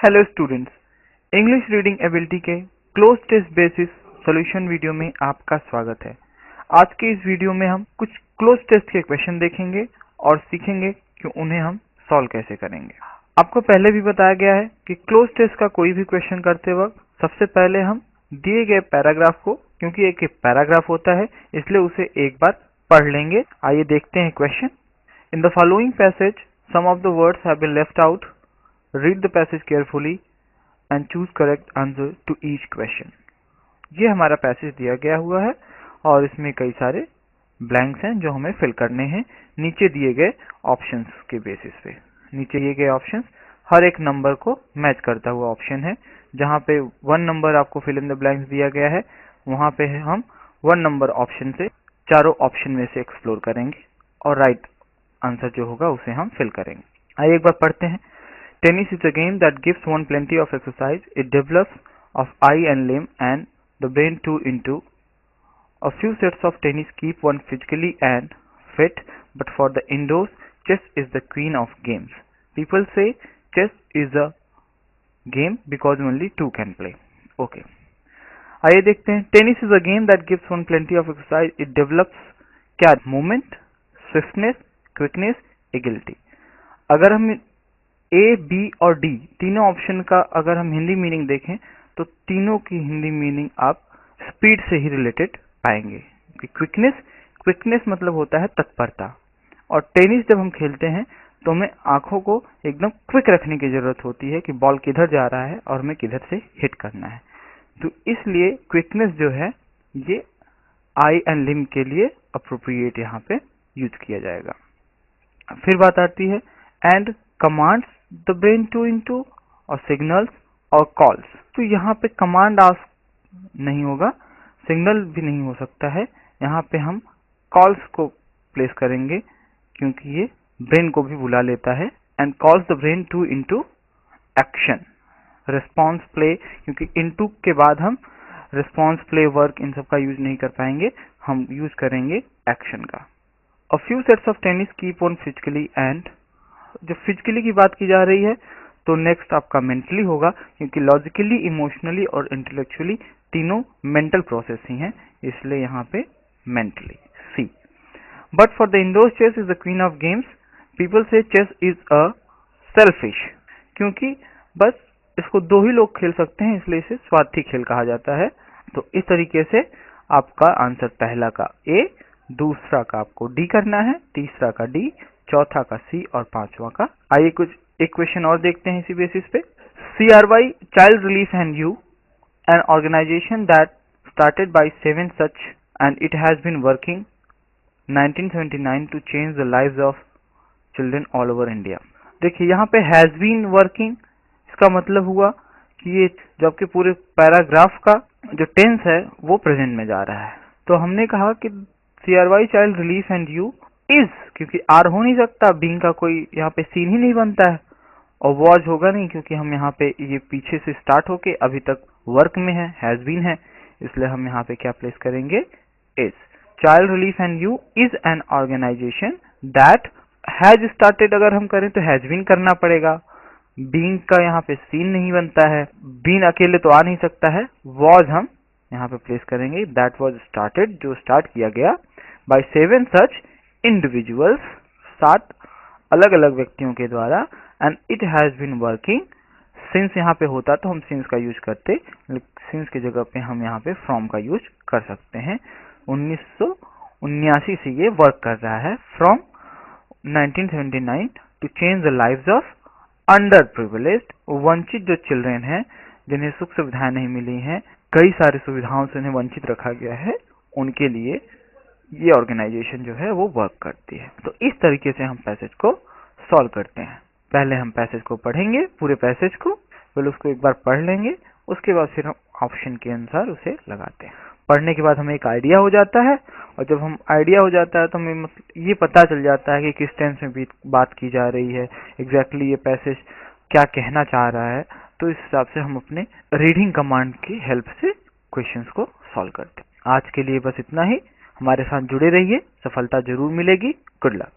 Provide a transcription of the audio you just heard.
Hello students, English reading ability के cloze test basis solution video में आपका स्वागत है। आज के इस वीडियो में हम कुछ क्लोज टेस्ट के क्वेश्चन देखेंगे और सीखेंगे कि उन्हें हम सॉल्व कैसे करेंगे। आपको पहले भी बताया गया है कि क्लोज टेस्ट का कोई भी क्वेश्चन करते वक्त सबसे पहले हम दिए गए पैराग्राफ को, क्योंकि एक पैराग्राफ होता है इसलिए उसे एक बार पढ़ लेंगे। आइए देखते हैं question. In the following passage some of the words have been left out. Read the passage carefully and choose correct answer to each question। ये हमारा पैसेज दिया गया हुआ है और इसमें कई सारे ब्लैंक्स हैं जो हमें फिल करने हैं नीचे दिए गए ऑप्शंस के बेसिस पे। नीचे दिए गए ऑप्शंस हर एक नंबर को मैच करता हुआ ऑप्शन है। जहाँ पे 1 नंबर आपको फिल इन द ब्लैंक्स दिया गया है, वहाँ पे हम 1 नंबर ऑप्शन से चारों ऑप्शन में से एक्सप्लोर करेंगे और राइट आंसर जो होगा उसे हम फिल करेंगे। आइए एक बार पढ़ते हैं। Tennis is a game that gives one plenty of exercise. It develops of eye and limb and the brain too into. A few sets of tennis keep one physically and fit, but for the indoors, chess is the queen of games. People say chess is a game because only two can play. Okay. आइए देखते हैं। Tennis is a game that gives one plenty of exercise. It develops क्या? Movement, swiftness, quickness, agility. अगर हम ए, B और D तीनों option का अगर हम हिंदी मीनिंग देखें तो तीनों की हिंदी मीनिंग आप स्पीड से ही रिलेटेड पाएंगे। क्विकनेस मतलब होता है तत्परता, और टेनिस जब हम खेलते हैं तो हमें आंखों को एकदम क्विक रखने की जरूरत होती है कि बॉल किधर जा रहा है और हमें किधर से हिट करना है। तो इसलिए क्विकनेस जो है ये आई एंड लिम्ब के लिए अप्रोप्रिएट यहाँ पे यूज किया जाएगा। फिर बात आती है and commands the brain to into और सिग्नल्स और कॉल्स। तो यहाँ पे कमांड आस्क नहीं होगा, सिग्नल भी नहीं हो सकता है। यहाँ पे हम कॉल्स को प्लेस करेंगे क्योंकि ये ब्रेन को भी बुला लेता है। And calls the brain to into action, response play, क्योंकि इनटू के बाद हम रिस्पॉन्स प्ले वर्क इन सब का यूज नहीं कर पाएंगे, हम यूज करेंगे एक्शन का। A few sets of tennis keep on physically and, जब फिजिकली की बात की जा रही है तो नेक्स्ट आपका मेंटली होगा, क्योंकि लॉजिकली, इमोशनली और इंटेलेक्चुअली तीनों मेंटल प्रोसेस ही हैं, इसलिए यहाँ पे mentally. See, but for the indoor chess is the queen of games. People से चेस इज अ सेल्फिश, क्योंकि बस इसको 2 ही लोग खेल सकते हैं इसलिए इसे स्वार्थी खेल कहा जाता है। तो इस तरीके से आपका आंसर पहला का ए, दूसरा का आपको डी करना है, तीसरा का डी, चौथा का सी और पांचवा का। आइए एक क्वेश्चन और देखते हैं इसी बेसिस पे। CRY child relief and you, an organisation that started by 7 such and it has been working 1979 to change the lives of children all over India. देखिए यहाँ पे हैज बीन वर्किंग, इसका मतलब हुआ कि ये जबकि पूरे पैराग्राफ का जो टेंस है वो प्रेजेंट में जा रहा है। तो हमने कहा कि CRY child relief and you is, क्योंकि आर हो नहीं सकता, बीइंग का कोई यहाँ पे सीन ही नहीं बनता है, और वॉज होगा नहीं क्योंकि हम यहाँ पे ये पीछे से स्टार्ट होके अभी तक वर्क में है, हैज बीन है, इसलिए हम यहाँ पे क्या प्लेस करेंगे? Is. Child relief and you is an organisation that has started, अगर हम करें तो हैज बीन करना पड़ेगा। बीइंग का यहाँ पे सीन नहीं बनता है, बीन अकेले तो आ नहीं सकता है, वॉज हम यहाँ पे प्लेस करेंगे। दैट वॉज स्टार्टेड, जो स्टार्ट किया गया बाय 7 सच इंडिविजुअल्स, 7 अलग अलग व्यक्तियों के द्वारा, and it has been working. Since यहाँ पे होता तो हम सिंस का यूज करते, सिंस की जगह पे हम यहाँ पे फ्रॉम का यूज कर सकते हैं। 1979 से ये वर्क कर रहा है, from 1979 to change the lives of underprivileged, वंचित जो चिल्ड्रेन हैं जिन्हें सुख सुविधाएं नहीं मिली हैं, कई सारी सुविधाओं से उन्हें वंचित रखा गया है, उनके लिए ये ऑर्गेनाइजेशन जो है वो वर्क करती है। तो इस तरीके से हम पैसेज को सॉल्व करते हैं। पहले हम पैसेज को पढ़ेंगे, पूरे पैसेज को, फिर उसको एक बार पढ़ लेंगे, उसके बाद फिर हम ऑप्शन के अनुसार उसे लगाते हैं। पढ़ने के बाद हमें एक आइडिया हो जाता है, और जब हम आइडिया हो जाता है तो हमें ये पता चल जाता है कि किस टेंस में बात की जा रही है, एग्जैक्टली ये पैसेज क्या कहना चाह रहा है। तो इस हिसाब से हम अपने रीडिंग कमांड की हेल्प से क्वेश्चंस को सॉल्व करते हैं। आज के लिए बस इतना ही। हमारे साथ जुड़े रहिए, सफलता जरूर मिलेगी। Good luck.